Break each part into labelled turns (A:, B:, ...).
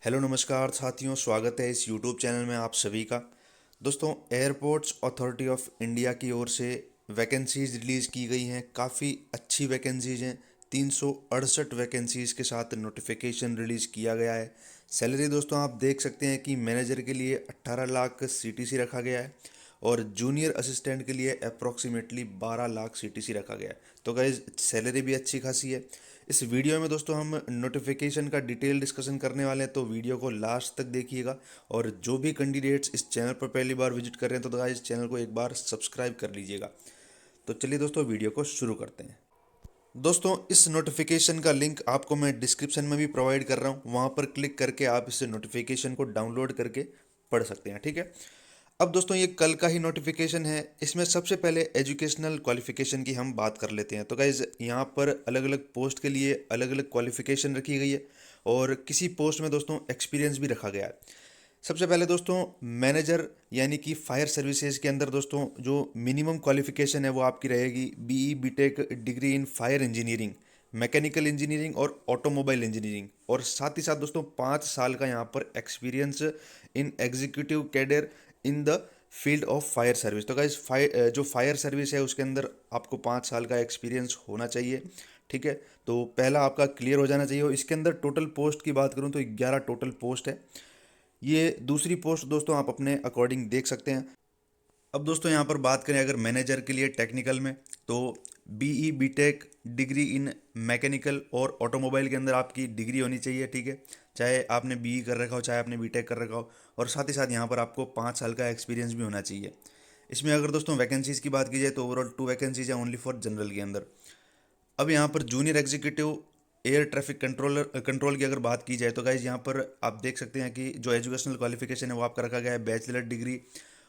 A: Hello नमस्कार साथियों, स्वागत है इस यूट्यूब चैनल में आप सभी का। दोस्तों, एयरपोर्ट्स अथॉरिटी ऑफ इंडिया की ओर से वैकेंसीज रिलीज़ की गई हैं। काफ़ी अच्छी वैकेंसीज हैं। 368 वैकेंसीज के साथ नोटिफिकेशन रिलीज़ किया गया है। सैलरी दोस्तों आप देख सकते हैं कि मैनेजर के लिए 18 लाख सीटीसी रखा गया है और जूनियर असिस्टेंट के लिए अप्रॉक्सीमेटली 12 लाख सीटीसी रखा गया है। तो गाइज सैलरी भी अच्छी खासी है। इस वीडियो में दोस्तों हम नोटिफिकेशन का डिटेल डिस्कशन करने वाले हैं, तो वीडियो को लास्ट तक देखिएगा। और जो भी कैंडिडेट्स इस चैनल पर पहली बार विजिट कर रहे हैं तो गाइज चैनल को एक बार सब्सक्राइब कर लीजिएगा। तो चलिए दोस्तों वीडियो को शुरू करते हैं। दोस्तों, इस नोटिफिकेशन का लिंक आपको मैं डिस्क्रिप्शन में भी प्रोवाइड कर रहा हूँ, वहाँ पर क्लिक करके आप इस नोटिफिकेशन को डाउनलोड करके पढ़ सकते हैं। ठीक है। अब दोस्तों ये कल का ही नोटिफिकेशन है। इसमें सबसे पहले एजुकेशनल क्वालिफिकेशन की हम बात कर लेते हैं। तो गाइज यहाँ पर अलग अलग पोस्ट के लिए अलग अलग क्वालिफिकेशन रखी गई है और किसी पोस्ट में दोस्तों एक्सपीरियंस भी रखा गया है। सबसे पहले दोस्तों मैनेजर यानी कि फायर सर्विसेज के अंदर दोस्तों जो मिनिमम क्वालिफिकेशन है वो आपकी रहेगी BE BTech degree in fire engineering, mechanical engineering और ऑटोमोबाइल इंजीनियरिंग। और साथ ही साथ दोस्तों 5 साल का यहाँ पर experience in executive cadre in the field of fire service. तो गाइस जो फायर सर्विस है उसके अंदर आपको 5 साल का एक्सपीरियंस होना चाहिए। ठीक है। तो पहला आपका क्लियर हो जाना चाहिए। और इसके अंदर टोटल पोस्ट की बात करूँ तो 11 टोटल पोस्ट है। ये दूसरी पोस्ट दोस्तों आप अपने अकॉर्डिंग देख सकते हैं। अब दोस्तों यहाँ पर बात करें अगर मैनेजर के लिए टेक्निकल में, तो BE BTech degree in mechanical और ऑटोमोबाइल के अंदर आपकी डिग्री होनी चाहिए। ठीक है। चाहे आपने बीई कर रखा हो चाहे आपने बीटेक कर रखा हो। और साथ ही साथ यहाँ पर आपको 5 साल का एक्सपीरियंस भी होना चाहिए। इसमें अगर दोस्तों वैकेंसीज़ की बात की जाए तो ओवरऑल 2 वैकेंसीज हैं ओनली फॉर जनरल के अंदर। अब यहाँ पर junior executive air traffic control की अगर बात की जाए तो गाइज यहाँ पर आप देख सकते हैं कि जो एजुकेशनल क्वालिफिकेशन है वो आपका रखा गया है bachelor degree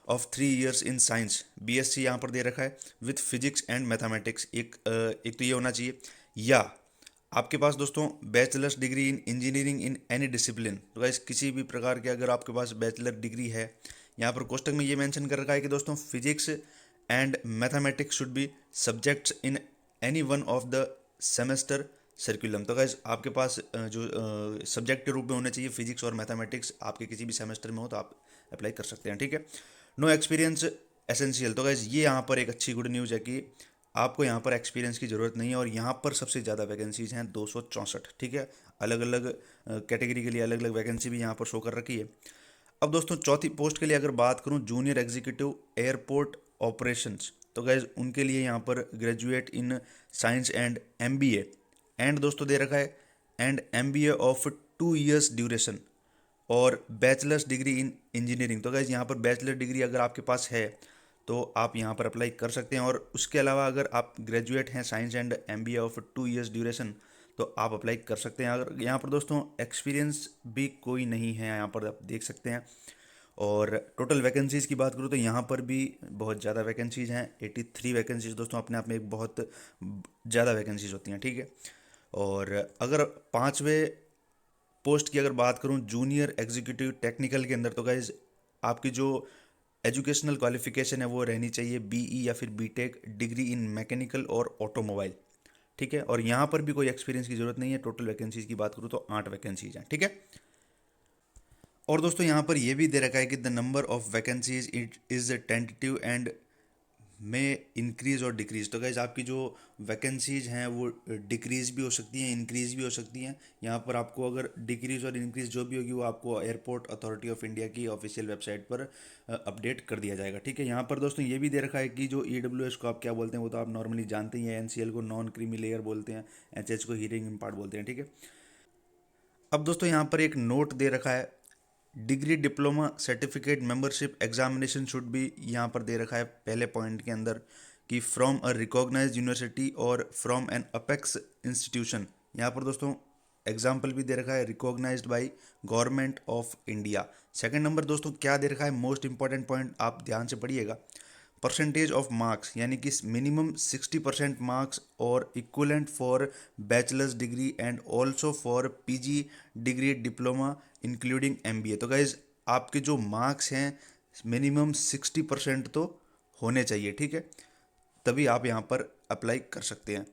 A: of 3 years in science, BSc यहाँ पर दे रखा है विथ फिजिक्स एंड मैथमेटिक्स। एक तो ये होना चाहिए, या आपके पास दोस्तों bachelors degree in engineering in any discipline. तो गाइज किसी भी प्रकार के अगर आपके पास बैचलर डिग्री है, यहाँ पर कोष्टक में ये मेंशन कर रखा है कि दोस्तों physics and mathematics should be subjects in any one of the semester curriculum. तो गाइज आपके पास जो सब्जेक्ट के रूप में होने चाहिए फिजिक्स और मैथमेटिक्स आपके किसी भी सेमेस्टर में हो तो आप अप्लाई कर सकते हैं। ठीक है। No experience essential. तो गाइज ये यहाँ पर एक अच्छी गुड न्यूज़ है कि आपको यहाँ पर एक्सपीरियंस की ज़रूरत नहीं है। और यहाँ पर सबसे ज़्यादा वैकेंसीज हैं 264। ठीक है। अलग अलग कैटेगरी के लिए अलग अलग वैकेंसी भी यहाँ पर शो कर रखी है। अब दोस्तों चौथी पोस्ट के लिए अगर बात करूं जूनियर एग्जीक्यूटिव एयरपोर्ट ऑपरेशंस, तो गैस उनके लिए यहाँ पर graduate in science and MBA and दोस्तों दे रखा है and MBA of 2 years duration और बैचलर्स डिग्री इन इंजीनियरिंग। तो गैस यहाँ पर बैचलर डिग्री अगर आपके पास है तो आप यहाँ पर अप्लाई कर सकते हैं। और उसके अलावा अगर आप ग्रेजुएट हैं science and MBA of 2 years duration तो आप अप्लाई कर सकते हैं। अगर यहाँ पर दोस्तों एक्सपीरियंस भी कोई नहीं है यहाँ पर आप देख सकते हैं। और टोटल वैकेंसीज़ की बात करूँ तो यहाँ पर भी बहुत ज़्यादा वैकेंसीज़ हैं। 83 वैकेंसीज़ दोस्तों अपने आप में एक बहुत ज़्यादा वैकेंसीज़ होती हैं। ठीक है। और अगर पाँचवें पोस्ट की अगर बात करूँ जूनियर एग्जीक्यूटिव टेक्निकल के अंदर, तो गाइज आपकी जो एजुकेशनल क्वालिफिकेशन है वो रहनी चाहिए बीई या फिर बीटेक डिग्री इन मैकेनिकल और ऑटोमोबाइल। ठीक है। और यहाँ पर भी कोई एक्सपीरियंस की जरूरत नहीं है। टोटल वैकेंसीज की बात करूँ तो 8 वैकेंसीज हैं। ठीक है। और दोस्तों यहाँ पर यह भी दे रखा है कि the number of vacancies it is tentative and में इंक्रीज और डिक्रीज। तो गाइज आपकी जो वैकेंसीज हैं वो डिक्रीज भी हो सकती हैं इंक्रीज भी हो सकती हैं। यहाँ पर आपको अगर डिक्रीज और इंक्रीज जो भी होगी वो आपको एयरपोर्ट अथॉरिटी ऑफ इंडिया की ऑफिशियल वेबसाइट पर अपडेट कर दिया जाएगा। ठीक है। यहाँ पर दोस्तों ये भी दे रखा है कि जो ईडब्ल्यूएस को आप क्या बोलते हैं वो तो आप नॉर्मली जानते ही हैं। एनसीएल को नॉन क्रीमी लेयर बोलते हैं, एचएच को हीरिंग इम्पार्ट बोलते हैं। ठीक है। अब दोस्तों यहाँ पर एक नोट दे रखा है degree diploma certificate membership examination should भी यहाँ पर दे रखा है पहले पॉइंट के अंदर कि फ्रॉम अ रिकॉग्नाइज्ड यूनिवर्सिटी और फ्रॉम एन अपेक्स इंस्टीट्यूशन। यहाँ पर दोस्तों एग्जाम्पल भी दे रखा है recognised by government of India. Second number दोस्तों क्या दे रखा है, मोस्ट इंपॉर्टेंट पॉइंट आप ध्यान से पढ़िएगा, परसेंटेज ऑफ मार्क्स यानी कि मिनिमम 60% मार्क्स और equivalent for bachelors degree and also for PG degree diploma including MBA. तो गाइज आपके जो मार्क्स हैं मिनिमम 60% तो होने चाहिए। ठीक है। तभी आप यहाँ पर अप्लाई कर सकते हैं।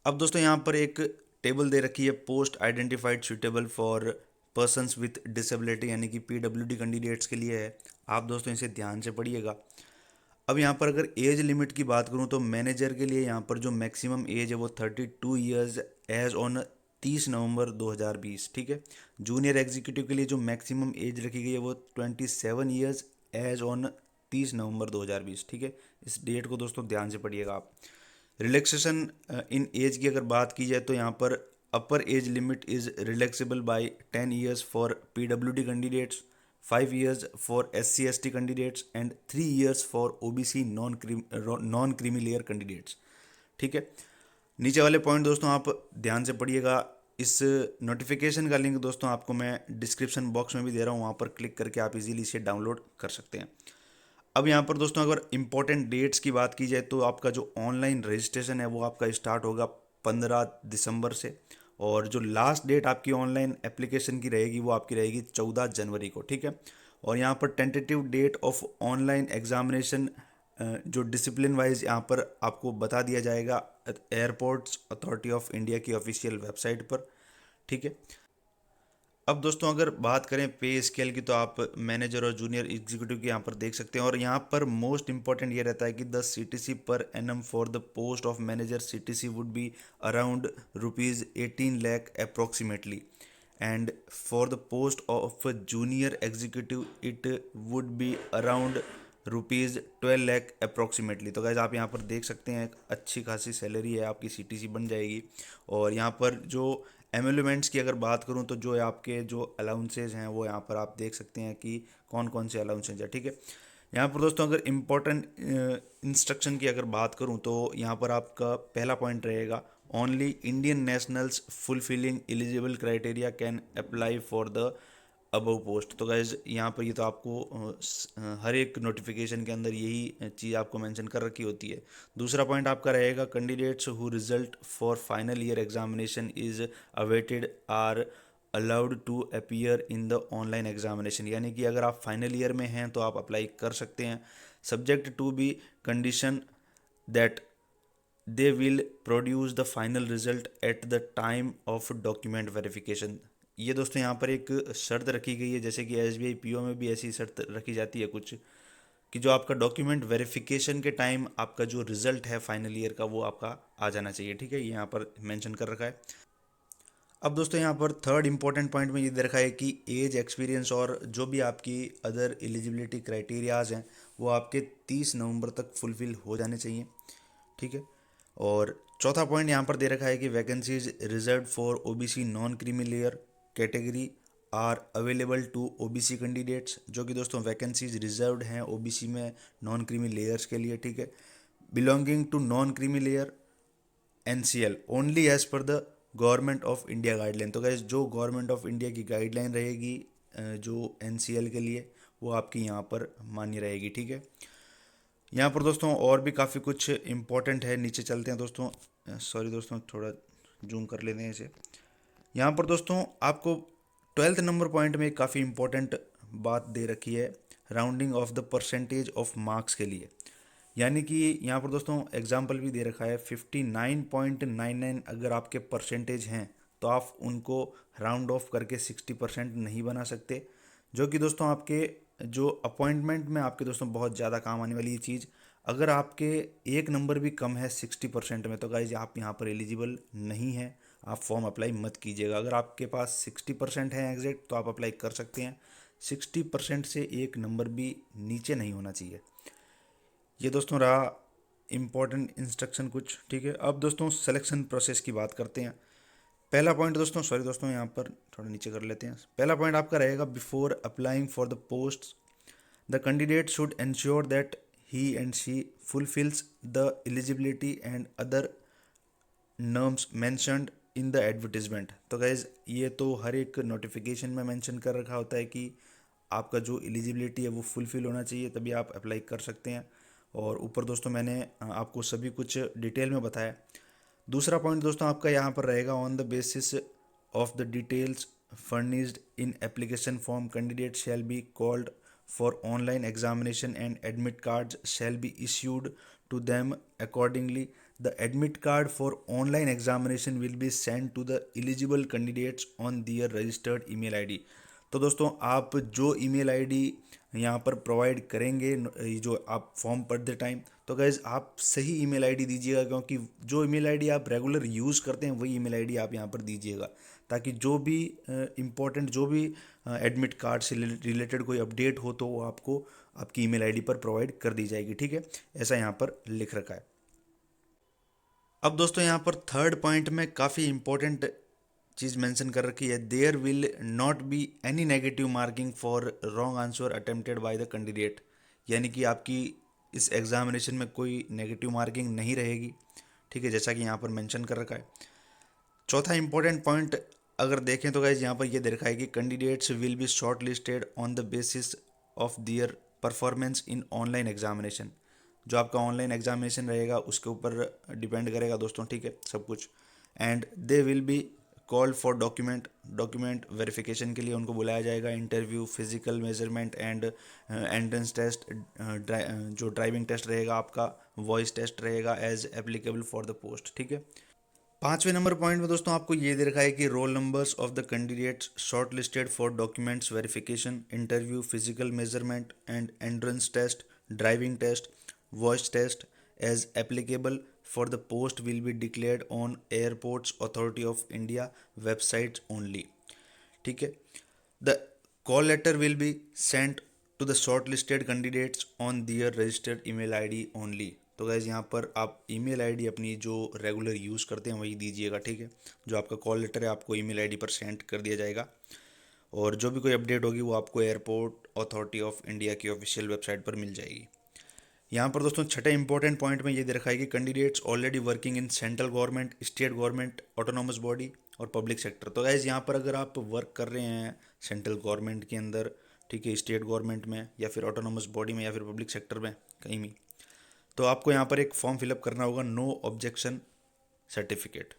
A: अब दोस्तों यहाँ पर एक टेबल दे रखी है post identified suitable for persons with disability यानी कि PWD कैंडिडेट्स के लिए है। आप दोस्तों इसे ध्यान से पढ़िएगा। अब यहाँ पर अगर एज लिमिट की बात करूँ तो मैनेजर के लिए यहाँ पर जो मैक्सिमम एज है वो 32 ईयर्स एज ऑन 30 नवंबर 2020, ठीक है। जूनियर एग्जीक्यूटिव के लिए जो मैक्सिमम एज रखी गई है वो 27 ईयर्स एज ऑन 30 नवंबर 2020, ठीक है। इस डेट को दोस्तों ध्यान से पढ़िएगा आप। रिलैक्सेशन इन एज की अगर बात की जाए तो यहाँ पर upper age limit is relaxable by 10 years for PWD candidates, 5 years for SC/ST candidates and 3 years for OBC non creamy layer candidates, ठीक है। नीचे वाले पॉइंट दोस्तों आप ध्यान से पढ़िएगा। इस नोटिफिकेशन का लिंक दोस्तों आपको मैं डिस्क्रिप्शन बॉक्स में भी दे रहा हूँ, वहाँ पर क्लिक करके आप इजीली इसे डाउनलोड कर सकते हैं। अब यहाँ पर दोस्तों अगर इम्पोर्टेंट डेट्स की बात की जाए तो आपका जो ऑनलाइन रजिस्ट्रेशन है वो आपका स्टार्ट होगा 15 दिसंबर से, और जो लास्ट डेट आपकी ऑनलाइन एप्लीकेशन की रहेगी वो आपकी रहेगी 14 जनवरी को, ठीक है। और यहाँ पर tentative date of online examination जो डिसिप्लिन वाइज यहाँ पर आपको बता दिया जाएगा एयरपोर्ट्स अथॉरिटी ऑफ इंडिया की ऑफिशियल वेबसाइट पर, ठीक है। अब दोस्तों अगर बात करें पे स्केल की तो आप मैनेजर और जूनियर एग्जीक्यूटिव की यहाँ पर देख सकते हैं, और यहाँ पर मोस्ट इंपॉर्टेंट ये रहता है कि the CTC per annum for the post of manager CTC would be around ₹18 lakh approximately, and for the post of junior executive it would be around ₹12 lakh approximately. तो गाइज आप यहाँ पर देख सकते हैं एक अच्छी खासी सैलरी है, आपकी CTC बन जाएगी। और यहाँ पर जो एमुलेंट्स की अगर बात करूँ तो जो आपके जो अलाउंसेज हैं वो यहाँ पर आप देख सकते हैं कि कौन कौन से अलाउंसेज हैं, ठीक है। यहाँ पर दोस्तों अगर इम्पोर्टेंट इंस्ट्रक्शन की अगर बात करूँ तो यहाँ पर आपका पहला पॉइंट रहेगा only Indian nationals fulfilling eligible criteria can apply for the above post. तो गाइज यहाँ पर ये तो आपको हर एक नोटिफिकेशन के अंदर यही चीज़ आपको मेंशन कर रखी होती है। दूसरा पॉइंट आपका रहेगा candidates who result for final year examination is awaited are allowed to appear in the online examination, यानी कि अगर आप फाइनल ईयर में हैं तो आप अप्लाई कर सकते हैं, subject to be condition that they will produce the final result at the time of document verification. ये दोस्तों यहाँ पर एक शर्त रखी गई है, जैसे कि SBI PO में भी ऐसी शर्त रखी जाती है कुछ, कि जो आपका डॉक्यूमेंट वेरिफिकेशन के टाइम आपका जो रिजल्ट है फाइनल ईयर का वो आपका आ जाना चाहिए, ठीक है। ये यहाँ पर मेंशन कर रखा है। अब दोस्तों यहाँ पर थर्ड इंपॉर्टेंट पॉइंट में ये दे रखा है कि एज, एक्सपीरियंस और जो भी आपकी अदर एलिजिबिलिटी क्राइटेरियाज हैं वो आपके 30 नवंबर तक फुलफिल हो जाने चाहिए, ठीक है। और चौथा पॉइंट यहाँ पर दे रखा है कि vacancies reserve for OBC non creamy layer category are available to OBC candidates, जो कि दोस्तों वैकेंसीज रिजर्व्ड हैं OBC में नॉन क्रीमी लेयर्स के लिए, ठीक है। Belonging to non creamy layer NCL only as per the government of India guideline. तो गैस जो गवर्नमेंट ऑफ इंडिया की गाइडलाइन रहेगी जो NCL के लिए वो आपकी यहाँ पर मान्य रहेगी, ठीक है। यहाँ पर दोस्तों और भी काफ़ी कुछ इम्पोर्टेंट है, नीचे चलते हैं दोस्तों। सॉरी दोस्तों थोड़ा जूम कर लेते हैं इसे। यहाँ पर दोस्तों आपको 12th नंबर पॉइंट में काफ़ी इम्पोर्टेंट बात दे रखी है rounding off the percentage of marks के लिए, यानी कि यहाँ पर दोस्तों एग्जाम्पल भी दे रखा है 59.99 अगर आपके परसेंटेज हैं तो आप उनको राउंड ऑफ करके 60% नहीं बना सकते, जो कि दोस्तों आपके जो अपॉइंटमेंट में आपके दोस्तों बहुत ज़्यादा काम आने वाली ये चीज़। अगर आपके एक नंबर भी कम है 60% में तो गाइज आप यहाँ पर एलिजिबल नहीं है, आप फॉर्म अप्लाई मत कीजिएगा। अगर आपके पास 60% है एग्जैक्ट तो आप अप्लाई कर सकते हैं, 60% से एक नंबर भी नीचे नहीं होना चाहिए। ये दोस्तों रहा इम्पोर्टेंट इंस्ट्रक्शन कुछ, ठीक है। अब दोस्तों सिलेक्शन प्रोसेस की बात करते हैं। पहला पॉइंट दोस्तों सॉरी दोस्तों यहाँ पर थोड़ा नीचे कर लेते हैं। पहला पॉइंट आपका रहेगा before applying for the post the candidate should ensure that he and she fulfils the eligibility and other norms mentioned in the advertisement. तो गाइज ये तो हर एक नोटिफिकेशन में मेंशन कर रखा होता है कि आपका जो एलिजिबिलिटी है वो फुलफिल होना चाहिए तभी आप अप्लाई कर सकते हैं, और ऊपर दोस्तों मैंने आपको सभी कुछ डिटेल में बताया। दूसरा पॉइंट दोस्तों आपका यहाँ पर रहेगा on the basis of the details furnished in application form candidate shall be called for online examination and admit cards shall be issued to them accordingly the admit card for online examination will be send to the eligible candidates on their registered email ID. तो दोस्तों आप जो email ID यहाँ पर provide करेंगे ये जो आप फॉर्म भर द टाइम, तो गाइज आप सही ईमेल आईडी दीजिएगा, क्योंकि जो ईमेल आईडी आप रेगुलर यूज़ करते हैं वही ईमेल आईडी आप यहाँ पर दीजिएगा, ताकि जो भी इम्पोर्टेंट जो भी एडमिट कार्ड से रिलेटेड कोई अपडेट हो तो वो आपको आपकी ईमेल आईडी पर प्रोवाइड कर दी जाएगी। ठीक है, ऐसा यहाँ पर लिख रखा है। अब दोस्तों यहाँ पर थर्ड पॉइंट में काफ़ी इंपॉर्टेंट चीज़ मेंशन कर रखी है, there will not be any negative marking for wrong answer attempted by the candidate. यानी कि आपकी इस एग्जामिनेशन में कोई नेगेटिव मार्किंग नहीं रहेगी। ठीक है, जैसा कि यहाँ पर मेंशन कर रखा है। चौथा इंपॉर्टेंट पॉइंट अगर देखें तो गाइज यहाँ पर ये दे रखा है कि candidates will be shortlisted on the basis of their performance in online examination. जो आपका ऑनलाइन एग्जामिनेशन रहेगा उसके ऊपर डिपेंड करेगा दोस्तों। ठीक है, सब कुछ। And they will be called for document verification के लिए उनको बुलाया जाएगा। Interview, physical measurement and entrance test, जो ड्राइविंग टेस्ट रहेगा आपका, वॉइस टेस्ट रहेगा as applicable for the post. ठीक है। पांचवें नंबर पॉइंट में दोस्तों आपको ये दे रखा है कि roll numbers of the candidates shortlisted for documents verification, interview, physical measurement and entrance test, driving test, voice test as applicable for the post will be declared on airports authority of India website only. ठीक है। The call letter will be sent to the shortlisted candidates on their registered email ID only. तो guys यहाँ पर आप email ID अपनी जो regular use करते हैं वही दीजिएगा। ठीक है, जो आपका कॉल लेटर है आपको ईमेल आईडी पर सेंड कर दिया जाएगा, और जो भी कोई अपडेट होगी वो आपको एयरपोर्ट अथॉरिटी ऑफ इंडिया की ऑफिशियल वेबसाइट पर मिल जाएगी। यहाँ पर दोस्तों छठे इंपॉर्टेंट पॉइंट में ये दे रखा है कि candidates already working in central government, state government, autonomous body और पब्लिक सेक्टर। तो गाइज यहाँ पर अगर आप वर्क कर रहे हैं सेंट्रल गवर्नमेंट के अंदर, ठीक है, स्टेट गवर्नमेंट में या फिर ऑटोनॉमस बॉडी में या फिर पब्लिक सेक्टर में कहीं भी, तो आपको यहाँ पर एक फॉर्म फिलअप करना होगा, नो ऑब्जेक्शन सर्टिफिकेट।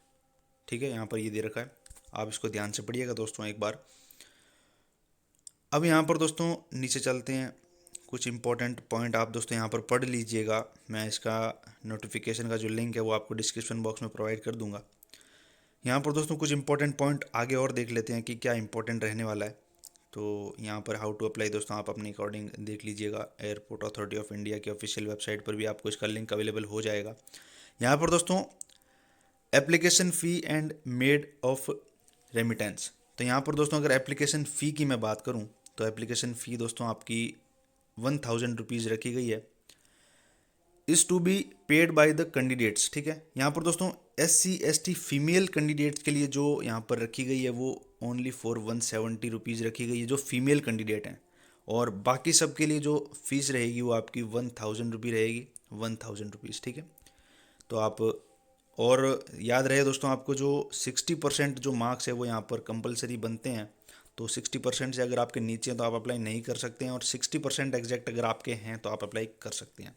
A: ठीक है, यहाँ पर ये दे रखा है, आप इसको ध्यान से पढ़िएगा दोस्तों एक बार। अब यहाँ पर दोस्तों नीचे चलते हैं, कुछ इंपॉर्टेंट पॉइंट आप दोस्तों यहाँ पर पढ़ लीजिएगा। मैं इसका नोटिफिकेशन का जो लिंक है वो आपको डिस्क्रिप्शन बॉक्स में प्रोवाइड कर दूंगा। यहाँ पर दोस्तों कुछ इंपॉर्टेंट पॉइंट आगे और देख लेते हैं कि क्या इंपॉर्टेंट रहने वाला है। तो यहाँ पर हाउ टू अप्लाई दोस्तों आप अपने अकॉर्डिंग देख लीजिएगा। एयरपोर्ट अथॉरिटी ऑफ इंडिया की ऑफिशियल वेबसाइट पर भी आपको इसका लिंक अवेलेबल हो जाएगा। यहाँ पर दोस्तों application fee and made of remittance. तो यहाँ पर दोस्तों अगर एप्लीकेशन फ़ी की मैं बात करूँ तो एप्लीकेशन फ़ी दोस्तों आपकी 1000 रुपीज़ रखी गई है, is to be paid by the candidates. ठीक है, यहाँ पर दोस्तों SC ST फीमेल कैंडिडेट्स के लिए जो यहाँ पर रखी गई है वो ओनली फॉर 170 रुपीज़ रखी गई है, जो फीमेल कैंडिडेट हैं। और बाकी सब के लिए जो फीस रहेगी वो आपकी 1000 रुपये रहेगी, 1000 रुपीज़। ठीक है, तो आप और याद रहे दोस्तों आपको जो 60% जो मार्क्स है वो यहाँ पर कंपलसरी बनते हैं। तो 60% से अगर आपके नीचे हैं तो आप अप्लाई नहीं कर सकते हैं, और 60% एग्जैक्ट अगर आपके हैं तो आप अप्लाई कर सकते हैं।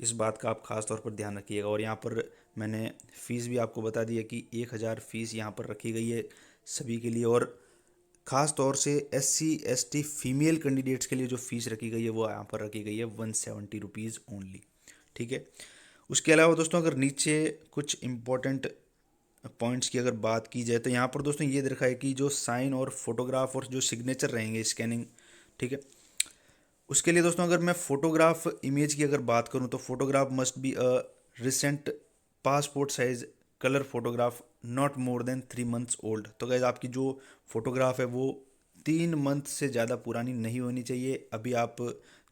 A: इस बात का आप खास तौर पर ध्यान रखिएगा। और यहाँ पर मैंने फ़ीस भी आपको बता दी है कि 1000 फीस यहाँ पर रखी गई है सभी के लिए, और ख़ास तौर से SC ST फीमेल कैंडिडेट्स के लिए जो फ़ीस रखी गई है वो यहाँ पर रखी गई है 170 रुपीज़ ओनली। ठीक है, उसके अलावा दोस्तों अगर नीचे कुछ इम्पोर्टेंट पॉइंट्स की अगर बात की जाए तो यहाँ पर दोस्तों ये दे रखा है कि जो साइन और फोटोग्राफ और जो सिग्नेचर रहेंगे स्कैनिंग, ठीक है, उसके लिए दोस्तों अगर मैं फ़ोटोग्राफ इमेज की अगर बात करूँ तो photograph must be a recent passport size colour photograph not more than 3 months old. तो गाइस आपकी जो फोटोग्राफ है वो 3 मंथ से ज़्यादा पुरानी नहीं होनी चाहिए। अभी आप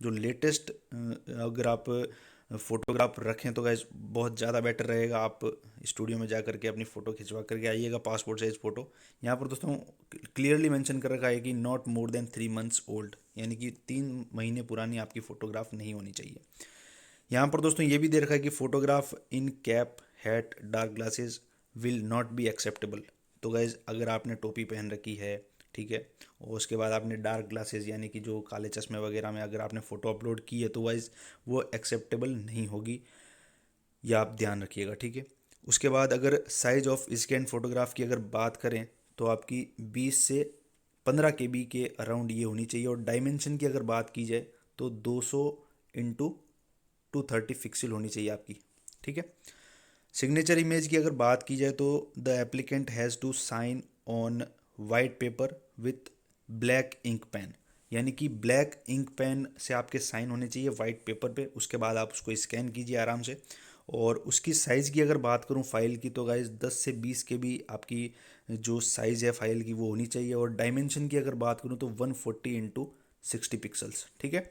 A: जो लेटेस्ट अगर आप फ़ोटोग्राफ रखें तो गाइस बहुत ज़्यादा बेटर रहेगा। आप स्टूडियो में जा करके अपनी फ़ोटो खिंचवा करके आइएगा, पासपोर्ट साइज़ फ़ोटो। यहाँ पर दोस्तों क्लियरली मेंशन कर रखा है कि not more than 3 months old, यानी कि 3 महीने पुरानी आपकी फ़ोटोग्राफ नहीं होनी चाहिए। यहाँ पर दोस्तों ये भी दे रखा है कि photograph in cap, hat, dark glasses will not be acceptable. तो गाइज अगर आपने टोपी पहन रखी है, ठीक है, और उसके बाद आपने डार्क ग्लासेस यानी कि जो काले चश्मे वगैरह में अगर आपने फ़ोटो अपलोड की है तो वाइज वो एक्सेप्टेबल नहीं होगी, या आप ध्यान रखिएगा। ठीक है, उसके बाद अगर साइज़ ऑफ स्कैन फ़ोटोग्राफ की अगर बात करें तो आपकी 20 से 15 KB के अराउंड ये होनी चाहिए। और डायमेंशन की अगर बात की जाए तो 200 × 230 पिक्सल होनी चाहिए आपकी। ठीक है, सिग्नेचर इमेज की अगर बात की जाए तो the applicant has to sign on white paper with black ink pen, यानी कि ब्लैक इंक पेन से आपके साइन होने चाहिए वाइट पेपर पे। उसके बाद आप उसको स्कैन कीजिए आराम से। और उसकी साइज़ की अगर बात करूँ फाइल की, तो गाइज 10 से 20 के भी आपकी जो साइज़ है फाइल की वो होनी चाहिए। और डायमेंशन की अगर बात करूँ तो 140x60 पिक्सल्स, ठीक है।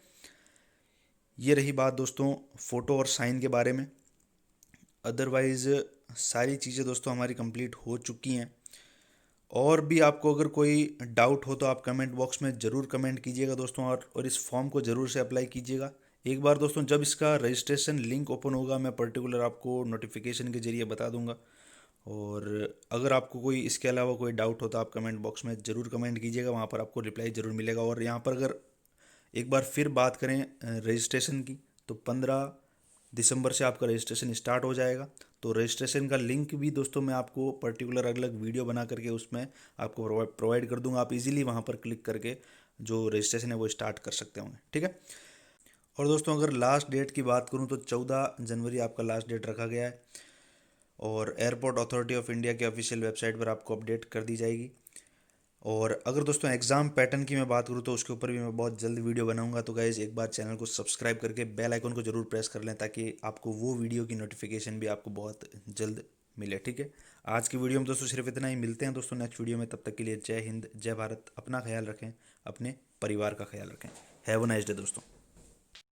A: ये रही बात दोस्तों फ़ोटो और साइन के बारे में। अदरवाइज़ सारी चीज़ें दोस्तों हमारी कंप्लीट हो चुकी हैं। और भी आपको अगर कोई डाउट हो तो आप कमेंट बॉक्स में ज़रूर कमेंट कीजिएगा दोस्तों, और इस फॉर्म को ज़रूर से अप्लाई कीजिएगा। एक बार दोस्तों जब इसका रजिस्ट्रेशन लिंक ओपन होगा मैं पर्टिकुलर आपको नोटिफिकेशन के ज़रिए बता दूंगा। और अगर आपको कोई इसके अलावा कोई डाउट हो तो आप कमेंट बॉक्स में ज़रूर कमेंट कीजिएगा, वहाँ पर आपको रिप्लाई ज़रूर मिलेगा। और यहाँ पर अगर एक बार फिर बात करें रजिस्ट्रेशन की, तो 15 दिसंबर से आपका रजिस्ट्रेशन स्टार्ट हो जाएगा। तो रजिस्ट्रेशन का लिंक भी दोस्तों मैं आपको पर्टिकुलर अलग अलग वीडियो बना करके उसमें आपको प्रोवाइड कर दूंगा। आप इजीली वहाँ पर क्लिक करके जो रजिस्ट्रेशन है वो स्टार्ट कर सकते होंगे, ठीक है। और दोस्तों अगर लास्ट डेट की बात करूँ तो 14 जनवरी आपका लास्ट डेट रखा गया है, और एयरपोर्ट अथॉरिटी ऑफ इंडिया के ऑफिशियल वेबसाइट पर आपको अपडेट कर दी जाएगी। और अगर दोस्तों एग्ज़ाम पैटर्न की मैं बात करूँ तो उसके ऊपर भी मैं बहुत जल्द वीडियो बनाऊंगा। तो गाइज़ एक बार चैनल को सब्सक्राइब करके बेल आइकन को ज़रूर प्रेस कर लें, ताकि आपको वो वीडियो की नोटिफिकेशन भी आपको बहुत जल्द मिले, ठीक है। आज की वीडियो में दोस्तों सिर्फ इतना ही। मिलते हैं दोस्तों नेक्स्ट वीडियो में, तब तक के लिए जय हिंद जय भारत। अपना ख्याल रखें, अपने परिवार का ख्याल रखें। हैव अ नाइस डे दोस्तों।